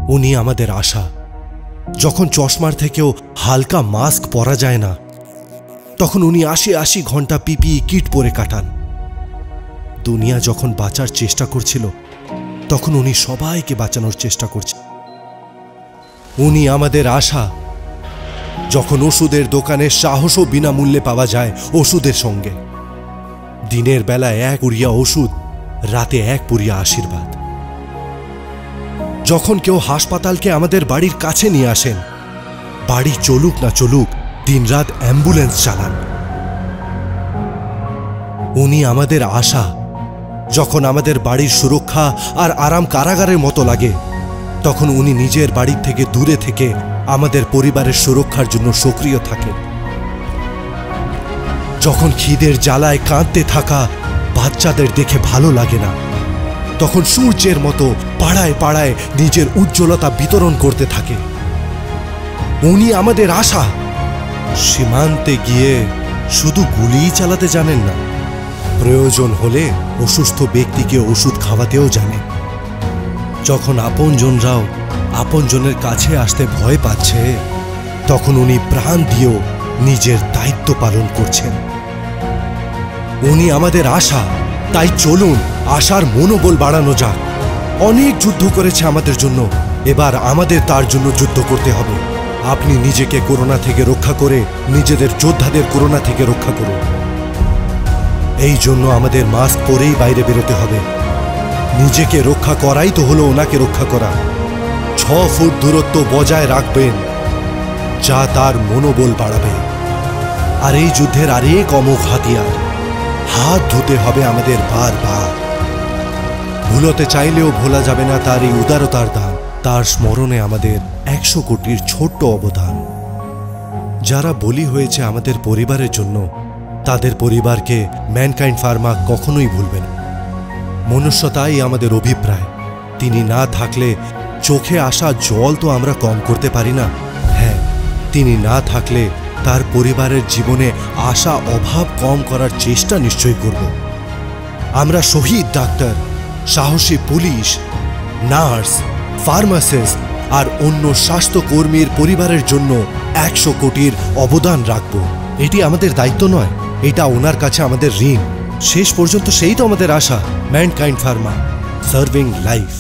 উনি আমাদের আশা। যখন চশমার থেকেও হালকা মাস্ক পরা যায় না, তখন উনি ৮০ ঘন্টা পিপিই কিট পরে কাটান। দুনিয়া যখন বাঁচার চেষ্টা করছিল, তখন উনি সবাইকে বাঁচানোর চেষ্টা করছেন। উনি আমাদের আশা। যখন ওষুধের দোকানে সাহসও বিনামূল্যে পাওয়া যায় ওষুধের সঙ্গে। দিনের বেলা ১ পুরিয়া ওষুধ, রাতে ১ পুরিয়া আশীর্বাদ। যখন কেউ হাসপাতালকে আমাদের বাড়ির কাছে নিয়ে আসেন, বাড়ি চলুক না চলুক দিনরাত অ্যাম্বুলেন্স চালান। উনি আমাদের আশা। যখন আমাদের বাড়ির সুরক্ষা আর আরাম কারাগারের মতো লাগে, তখন উনি নিজের বাড়ির থেকে দূরে থেকে আমাদের পরিবারের সুরক্ষার জন্য সক্রিয় থাকেন। যখন খিদের জ্বালায় কাঁদতে থাকা বাচ্চাদের দেখে ভালো লাগে না, তখন সূর্যের মতো পাড়ায় পাড়ায় নিজের উজ্জ্বলতা বিতরণ করতে থাকে। উনি আমাদের আশা। সীমান্তে গিয়ে শুধু গুলিই চালাতে জানেন না, প্রয়োজন হলে অসুস্থ ব্যক্তিকে ওষুধ খাওয়াতেও জানেন। যখন আপনজনরাও আপনজনের কাছে আসতে ভয় পাচ্ছে, তখন উনি প্রাণ দিয়েও নিজের দায়িত্ব পালন করছেন। উনি আমাদের আশা। তাই চলুন আশার মনোবল বাড়ানো যাক। অনেক যুদ্ধ করেছে আমাদের জন্য, এবার আমাদের তার জন্য যুদ্ধ করতে হবে। আপনি নিজেকে করোনা থেকে রক্ষা করে নিজেদের যোদ্ধাদের করোনা থেকে রক্ষা করুন। এই জন্য আমাদের মাস্ক পরেই বাইরে বেরোতে হবে। নিজেকে রক্ষা করাই তো হলো ওনাকে রক্ষা করা। ৬ ফুট দূরত্ব বজায় রাখবেন, যা তার মনোবল বাড়াবে। আর এই যুদ্ধের আরেক অমোঘ হাতিয়ার, হাত ধুতে হবে আমাদের বারবার। ভুলতে চাইলেও ভোলা যাবে না তার এই উদারতার দান, তার স্মরণে আমাদের ১০০ কোটির ছোট্ট অবদান। যারা বলি হয়েছে আমাদের পরিবারের জন্য, তাদের পরিবারকে ম্যানকাইন্ড ফার্মা কখনোই ভুলবে না। মনুষ্যতাই আমাদের অভিপ্রায়। তিনি না থাকলে চোখে আসা জল তো আমরা কম করতে পারি না। হ্যাঁ, তিনি না থাকলে তার পরিবারের জীবনে আশা অভাব কম করার চেষ্টা নিশ্চয়ই করব। আমরা শহীদ ডাক্তার, সাহসী পুলিশ, নার্স, ফার্মাসিস্ট আর অন্য স্বাস্থ্যকর্মীর পরিবারের জন্য ১০০ কোটির অবদান রাখব। এটি আমাদের দায়িত্ব নয়, এটা ওনার কাছে আমাদের ঋণ। শেষ পর্যন্ত সেই তো আমাদের আশা। Mankind pharma, serving life.